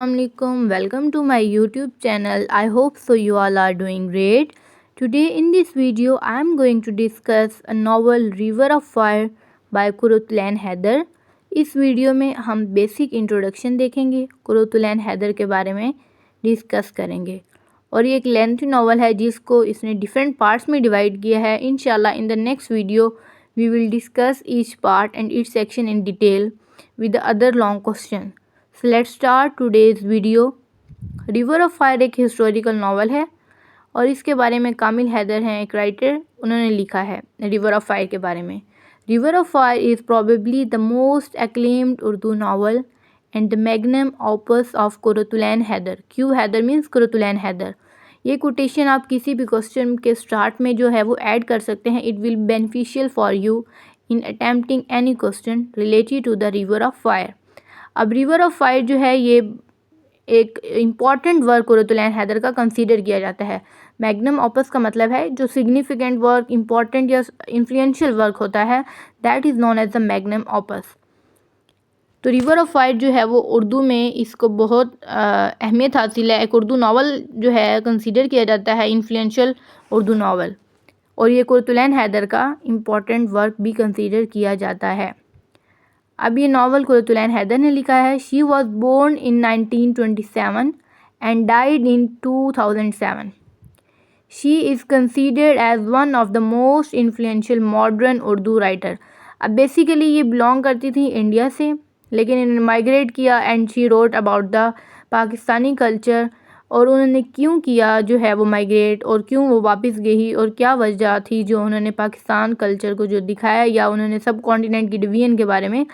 Assalamualaikum. Welcome to my YouTube channel. I hope so you all are doing great. Today in this video I am going to discuss a novel River of Fire by कुरुतलैन Haider. इस video में हम basic introduction देखेंगे, कुरुतलैन हैदर के बारे में discuss करेंगे और ये एक लेंथी नॉवल है जिसको इसने डिफरेंट पार्ट्स में डिवाइड किया है। इंशाल्लाह in the next video we will discuss each part and each section in detail with the other long question. So let's start today's video. River of fire एक historical novel है और इसके बारे में कामिल हैदर हैं एक राइटर, उन्होंने लिखा है रिवर ऑफ फायर के बारे में। River of fire is probably the most acclaimed Urdu novel and the magnum opus of Qurratulain Hyder. Q Hyder means Qurratulain Hyder. ये कोटेशन आप किसी भी क्वेश्चन के स्टार्ट में जो है वो ऐड कर सकते हैं। It will beneficial for you in attempting any question related to the river of fire. अब रिवर ऑफ फायर जो है ये एक इम्पॉर्टेंट वर्क कुरुतलैन हैदर का कंसीडर किया जाता है। मैग्नम ऑपस का मतलब है जो सिग्निफिकेंट वर्क, इम्पॉर्टेंट या इन्फ्लुएंशियल वर्क होता है, that is known as the magnum opus. तो रिवर ऑफ फायर जो है वो उर्दू में इसको बहुत अहमियत हासिल है। एक उर्दू नावल जो है कंसीडर किया जाता है इन्फ्लुएंशियल उर्दू नावल, और ये कुरुतलैन हैदर का इम्पॉर्टेंट वर्क भी कंसीडर किया जाता है। अब ये नावल कुरुतलैन हैदर ने लिखा है। She was born in 1927 and died in 2007। She is considered as one of the most influential modern Urdu writer. अब बेसिकली ये बिलोंग करती थी इंडिया से, लेकिन इन्होंने माइग्रेट किया and she wrote about the Pakistani culture, और उन्होंने क्यों किया जो है वो माइग्रेट, और क्यों वो वापस गई, और क्या वजह थी जो उन्होंने पाकिस्तान कल्चर को जो दिखाया, या उन्होंने सब कॉन्टिनेंट की डिवीजन के बारे में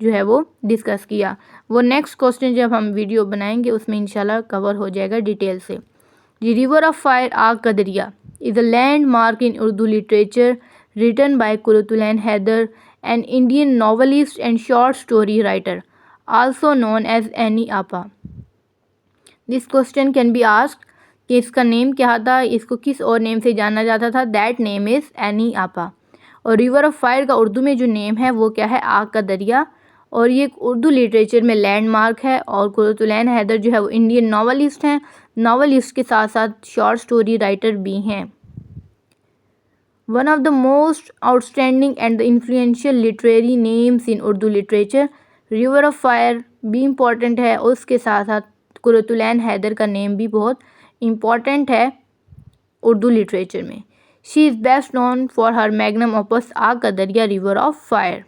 जो है वो डिस्कस किया। वो नेक्स्ट क्वेश्चन जब हम वीडियो बनाएंगे उसमें इंशाल्लाह कवर हो जाएगा डिटेल से। The river of fire Aag ka Darya is a landmark in Urdu literature written by Qurratulain Hyder, an Indian novelist and short story writer also known as Ainee Apa. This question can be asked कि इसका नेम क्या था, इसको किस और नेम से जाना जाता था। दैट नेम इज़ एनी आपा। और रिवर ऑफ फायर का उर्दू में जो नेम है वो क्या है, आग का दरिया, और ये उर्दू लिटरेचर में लैंडमार्क है। और कुरुतलैन हैदर जो है वो इंडियन नॉवलिस्ट हैं, नॉवलिस्ट के साथ साथ शॉर्ट स्टोरी राइटर भी हैं। One of the most outstanding and the influential literary names in Urdu literature, river of fire भी इम्पॉर्टेंट है, और उसके साथ साथ कुरुतलैन हैदर का नेम भी बहुत इम्पॉर्टेंट है उर्दू लिटरेचर में। She is best known for her magnum opus आग का दरिया river of fire.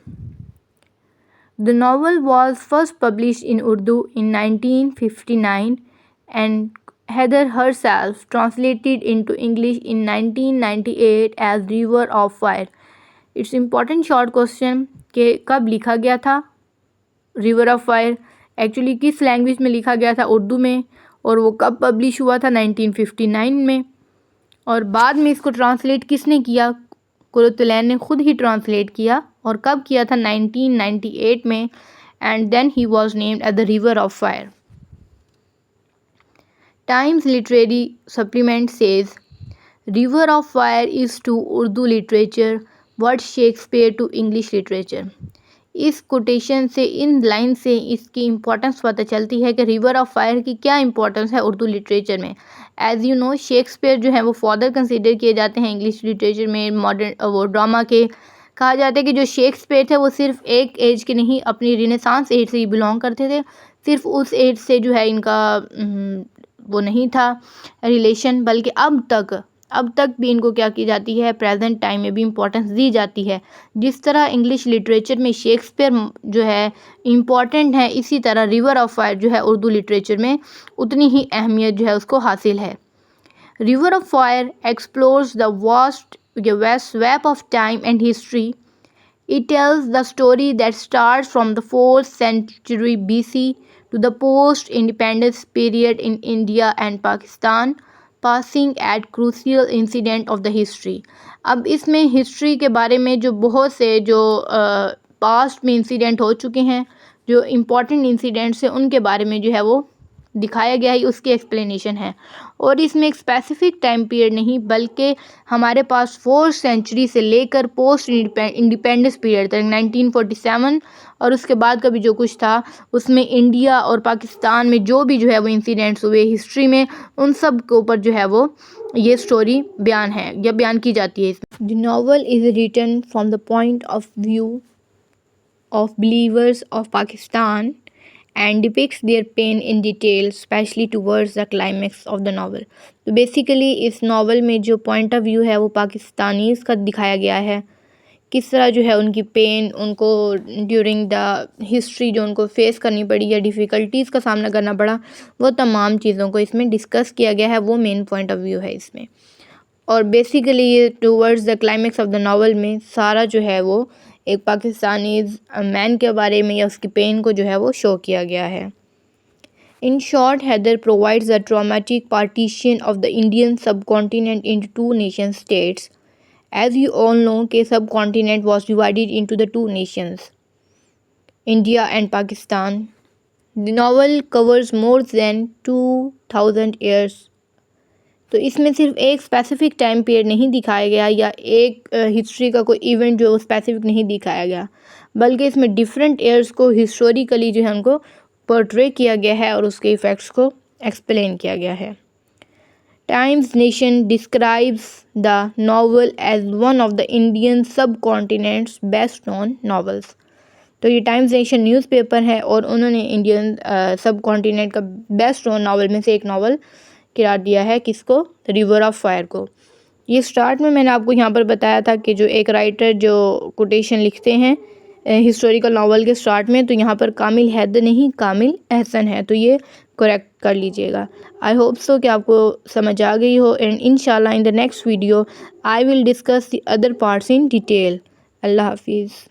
The novel was first published in Urdu in 1959 and Heather herself translated into English in 1998 as River of Fire. It's important short question कि कब लिखा गया था river of fire, actually किस language में लिखा गया था, उर्दू में, और वो कब पब्लिश हुआ था 1959 में, और बाद में इसको ट्रांसलेट किसने किया, कुरुतलैन ने खुद ही ट्रांसलेट किया, और कब किया था 1998 में, and then he was named as the river of fire. Times Literary Supplement says river of fire is to Urdu literature what Shakespeare to English literature. इस कोटेशन से, इन लाइन से इसकी इम्पोर्टेंस पता चलती है कि रिवर ऑफ फायर की क्या इंपॉर्टेंस है उर्दू लिटरेचर में। एज़ यू नो, शेक्सपियर जो है वो फादर कंसीडर किए जाते हैं इंग्लिश लिटरेचर में, मॉडर्न वो ड्रामा के। कहा जाता है कि जो शेक्सपियर थे वो सिर्फ एक एज के नहीं, अपनी रिनेसांस एज से ही बिलोंग करते थे। सिर्फ उस एज से जो है इनका वो नहीं था रिलेशन, बल्कि अब तक भी इनको क्या की जाती है, प्रेजेंट टाइम में भी इम्पोर्टेंस दी जाती है। जिस तरह इंग्लिश लिटरेचर में शेक्सपियर जो है इम्पॉर्टेंट है, इसी तरह रिवर ऑफ फायर जो है उर्दू लिटरेचर में उतनी ही अहमियत जो है उसको हासिल है। River of fire explores the vast sweep of time and history. It tells the story that starts from the 4th century BC to the post-independence period in India and Pakistan, passing at crucial incident of the history. अब इसमें history के बारे में जो बहुत से जो past में इंसिडेंट हो चुके हैं, जो इम्पोर्टेंट इंसिडेंट्स हैं, उनके बारे में जो है वो दिखाया गया है उसकी एक्सप्लेनेशन है। और इसमें एक स्पेसिफिक टाइम पीरियड नहीं बल्कि हमारे पास 4th सेंचुरी से लेकर पोस्ट इंडिपेंडेंस पीरियड तक 1947 और उसके बाद का भी जो कुछ था उसमें इंडिया और पाकिस्तान में जो भी जो है वो इंसिडेंट्स हुए हिस्ट्री में, उन सब के ऊपर जो है वो ये स्टोरी बयान है या बयान की जाती है इसमें। The novel is written from the point of view of believers of Pakistan and depicts their pain in detail, especially towards the climax of the novel. तो बेसिकली इस नावल में जो पॉइंट ऑफ व्यू है वो Pakistanis का दिखाया गया है, किस तरह जो है उनकी पेन, उनको ड्यूरिंग द हिस्ट्री जो उनको फेस करनी पड़ी या डिफ़िकल्टीज़ का सामना करना पड़ा, वो तमाम चीज़ों को इसमें डिस्कस किया गया है। वो मेन पॉइंट ऑफ व्यू है इसमें। और बेसिकली ये towards the climax of the novel में सारा जो है वो एक पाकिस्तानी मैन के बारे में या उसकी पेन को जो है वो शो किया गया है। In short, Hyder provides the traumatic partition of the Indian subcontinent into 2 nation states. As you all know के subcontinent was divided into the 2 nations, India and Pakistan. The novel covers more than 2000 years. तो इसमें सिर्फ एक specific time period नहीं दिखाया गया या एक हिस्ट्री का कोई इवेंट जो स्पेसिफिक नहीं दिखाया गया, बल्कि इसमें डिफरेंट ईयर्स को हिस्टोरिकली जो है उनको पोर्ट्रे किया गया है और उसके इफ़ेक्ट्स को एक्सप्लेन किया गया है। Times Nation describes the novel as one of the Indian subcontinent's best non novels. तो ये टाइम्स नेशन न्यूज़पेपर है और उन्होंने इंडियन सब कॉन्टिनेंट का बेस्ट नॉन नावल में से एक नावल करार दिया है, किसको? रिवर ऑफ फायर को। ये स्टार्ट में मैंने आपको यहाँ पर बताया था कि जो एक राइटर जो कोटेशन लिखते हैं हिस्टोरिकल नावल के स्टार्ट में, तो यहाँ पर कामिल हैदर नहीं कामिल अहसन है, तो ये करेक्ट कर लीजिएगा। आई होप सो कि आपको समझ आ गई हो, एंड इंशाल्लाह in the next video I will discuss the other parts in detail. अल्लाह हाफिज़।